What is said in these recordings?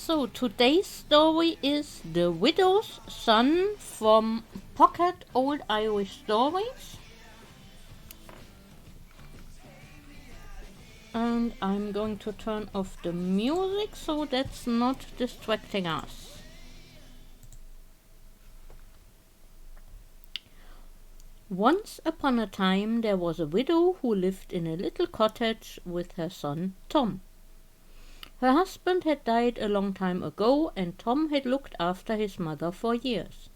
So today's story is The Widow's Son from Pocket Old Irish Stories. And I'm going to turn off the music so that's not distracting us. Once upon a time there was a widow who lived in a little cottage with her son Tom. Her husband had died a long time ago, and Tom had looked after his mother for years.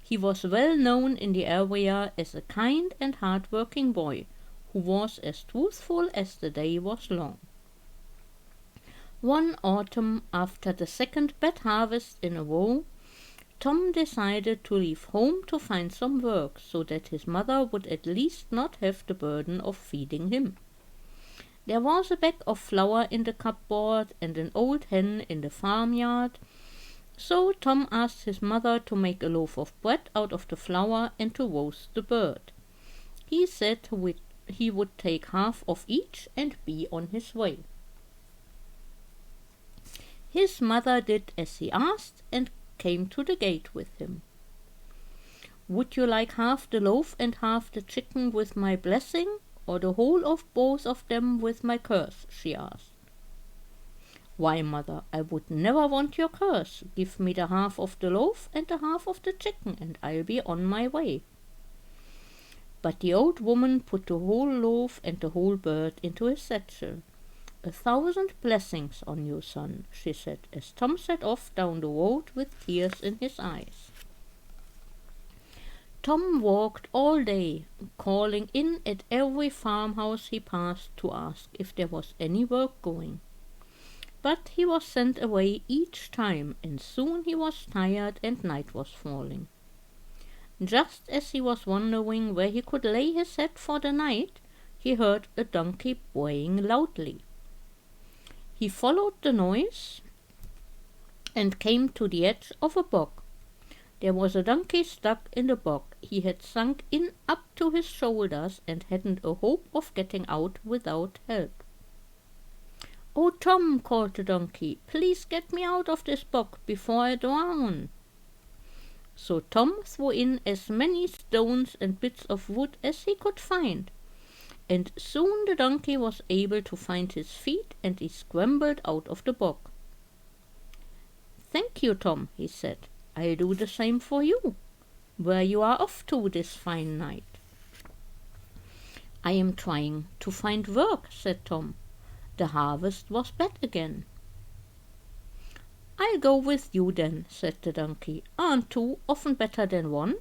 He was well known in the area as a kind and hard-working boy, who was as truthful as the day was long. One autumn, after the second bad harvest in a row, Tom decided to leave home to find some work, so that his mother would at least not have the burden of feeding him. There was a bag of flour in the cupboard and an old hen in the farmyard, so Tom asked his mother to make a loaf of bread out of the flour and to roast the bird. He said he would take half of each and be on his way. His mother did as he asked and came to the gate with him. "Would you like half the loaf and half the chicken with my blessing, or the whole of both of them with my curse?" she asked. "Why, mother, I would never want your curse. Give me the half of the loaf and the half of the chicken, and I'll be on my way." But the old woman put the whole loaf and the whole bird into his satchel. "1,000 blessings on you, son," she said, as Tom set off down the road with tears in his eyes. Tom walked all day, calling in at every farmhouse he passed to ask if there was any work going. But he was sent away each time, and soon he was tired and night was falling. Just as he was wondering where he could lay his head for the night, he heard a donkey braying loudly. He followed the noise and came to the edge of a bog. There was a donkey stuck in the bog. He had sunk in up to his shoulders and hadn't a hope of getting out without help. "Oh, Tom," called the donkey, "please get me out of this bog before I drown." So Tom threw in as many stones and bits of wood as he could find, and soon the donkey was able to find his feet, and he scrambled out of the bog. "Thank you, Tom," he said. "I'll do the same for you. Where you are off to this fine night?" "I am trying to find work," said Tom. "The harvest was bad again." "I'll go with you then," said the donkey. "Aren't two often better than one?"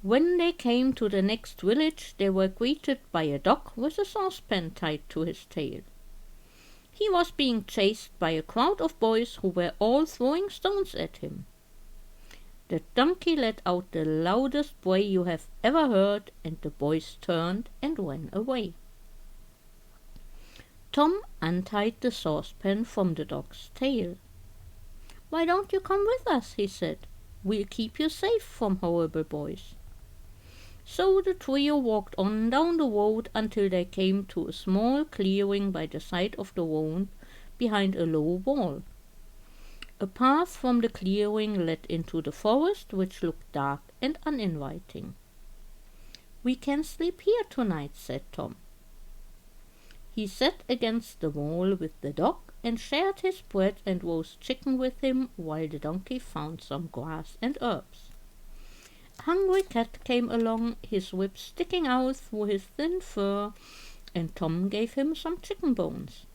When they came to the next village, they were greeted by a dog with a saucepan tied to his tail. He was being chased by a crowd of boys who were all throwing stones at him. The donkey let out the loudest bray you have ever heard, and the boys turned and ran away. Tom untied the saucepan from the dog's tail. "Why don't you come with us?" he said. "We'll keep you safe from horrible boys." So the trio walked on down the road until they came to a small clearing by the side of the road behind a low wall. A path from the clearing led into the forest, which looked dark and uninviting. "We can sleep here tonight," said Tom. He sat against the wall with the dog and shared his bread and roast chicken with him while the donkey found some grass and herbs. A hungry cat came along, his whip sticking out through his thin fur, and Tom gave him some chicken bones.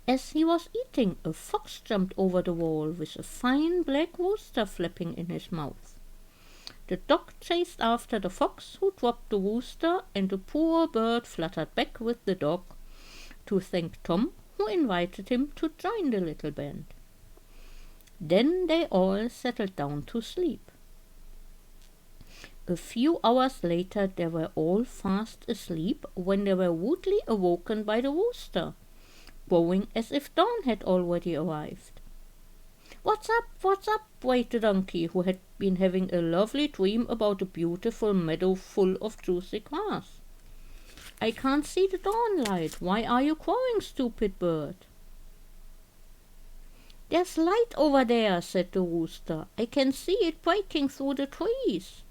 As he was eating, a fox jumped over the wall with a fine black rooster flapping in his mouth. The dog chased after the fox, who dropped the rooster, and the poor bird fluttered back with the dog to thank Tom, who invited him to join the little band. Then they all settled down to sleep. A few hours later they were all fast asleep when they were rudely awoken by the rooster, crowing as if dawn had already arrived. "What's up? What's up?" brayed the donkey, who had been having a lovely dream about a beautiful meadow full of juicy grass. "I can't see the dawn light. Why are you crowing, stupid bird?" "There's light over there," said the rooster. "I can see it breaking through the trees."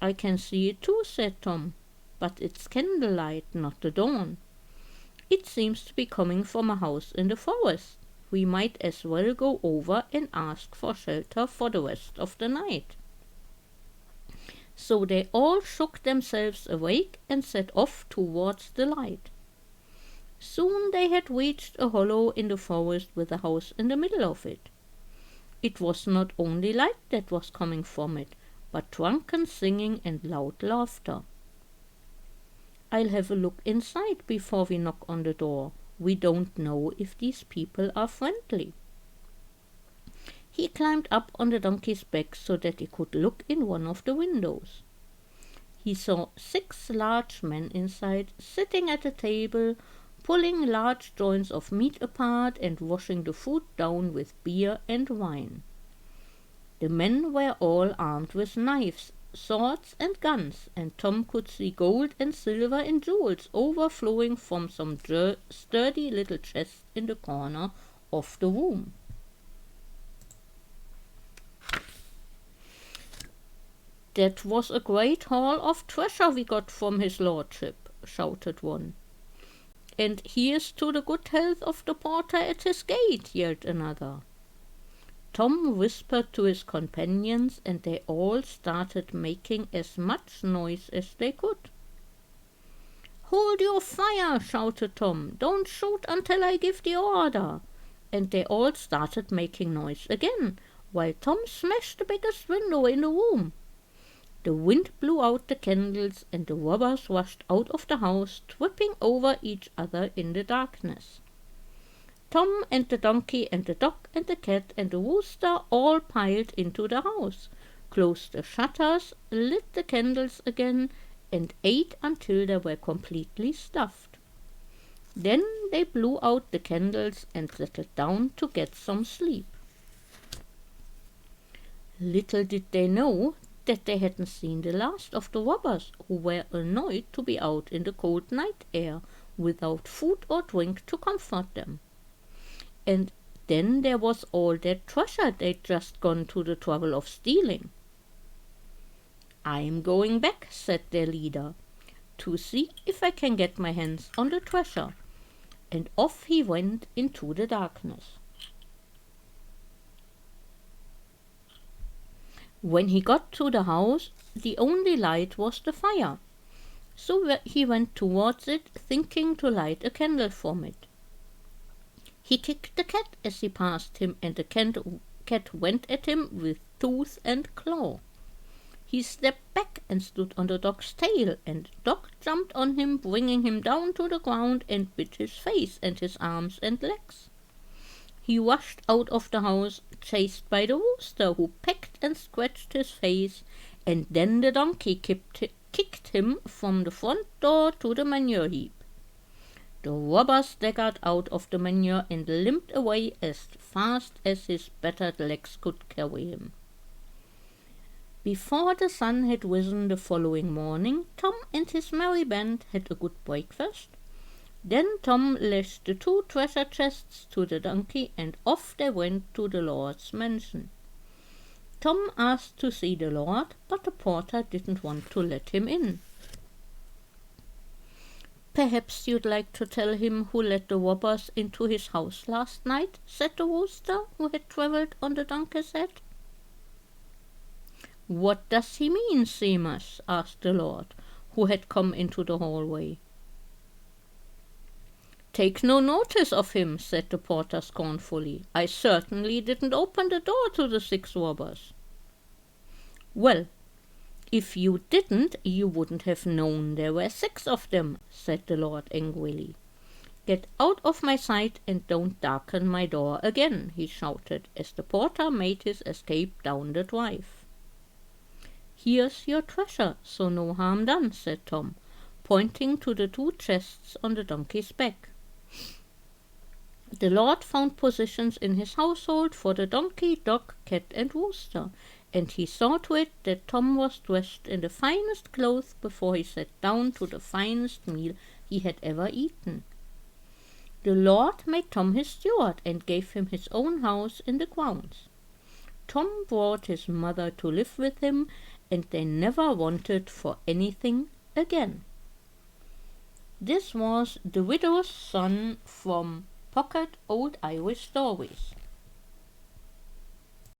"I can see it too," said Tom, "but it's candlelight, not the dawn. It seems to be coming from a house in the forest. We might as well go over and ask for shelter for the rest of the night." So they all shook themselves awake and set off towards the light. Soon they had reached a hollow in the forest with a house in the middle of it. It was not only light that was coming from it, but drunken singing and loud laughter. "I'll have a look inside before we knock on the door. We don't know if these people are friendly." He climbed up on the donkey's back so that he could look in one of the windows. He saw 6 large men inside, sitting at a table, pulling large joints of meat apart and washing the food down with beer and wine. The men were all armed with knives, swords, and guns, and Tom could see gold and silver and jewels overflowing from some sturdy little chest in the corner of the room. "That was a great haul of treasure we got from his lordship," shouted one. "And here's to the good health of the porter at his gate," yelled another. Tom whispered to his companions, and they all started making as much noise as they could. "Hold your fire!" shouted Tom. "Don't shoot until I give the order." And they all started making noise again, while Tom smashed the biggest window in the room. The wind blew out the candles, and the robbers rushed out of the house, tripping over each other in the darkness. Tom and the donkey and the dog and the cat and the rooster all piled into the house, closed the shutters, lit the candles again, and ate until they were completely stuffed. Then they blew out the candles and settled down to get some sleep. Little did they know that they hadn't seen the last of the robbers, who were annoyed to be out in the cold night air without food or drink to comfort them. And then there was all that treasure they'd just gone to the trouble of stealing. "I'm going back," said their leader, "to see if I can get my hands on the treasure." And off he went into the darkness. When he got to the house, the only light was the fire. So he went towards it, thinking to light a candle from it. He kicked the cat as he passed him, and the cat went at him with tooth and claw. He stepped back and stood on the dog's tail, and the dog jumped on him, bringing him down to the ground, and bit his face and his arms and legs. He rushed out of the house, chased by the rooster, who pecked and scratched his face, and then the donkey kicked him from the front door to the manure heap. The robber staggered out of the manure and limped away as fast as his battered legs could carry him. Before the sun had risen the following morning, Tom and his merry band had a good breakfast. Then Tom lashed the 2 treasure chests to the donkey, and off they went to the lord's mansion. Tom asked to see the lord, but the porter didn't want to let him in. "Perhaps you'd like to tell him who let the robbers into his house last night?" said the rooster, who had travelled on the donkey's head. "What does he mean, Seamus?" asked the lord, who had come into the hallway. "Take no notice of him," said the porter scornfully. "I certainly didn't open the door to the 6 robbers." "Well, if you didn't, you wouldn't have known there were 6 of them," said the lord angrily. "Get out of my sight and don't darken my door again," he shouted, as the porter made his escape down the drive. "Here's your treasure, so no harm done," said Tom, pointing to the 2 chests on the donkey's back. The lord found positions in his household for the donkey, dog, cat, and rooster, and he saw to it that Tom was dressed in the finest clothes before he sat down to the finest meal he had ever eaten. The Lord made Tom his steward and gave him his own house in the grounds. Tom brought his mother to live with him, and they never wanted for anything again. This was The Widow's Son from Pocket Old Irish Stories.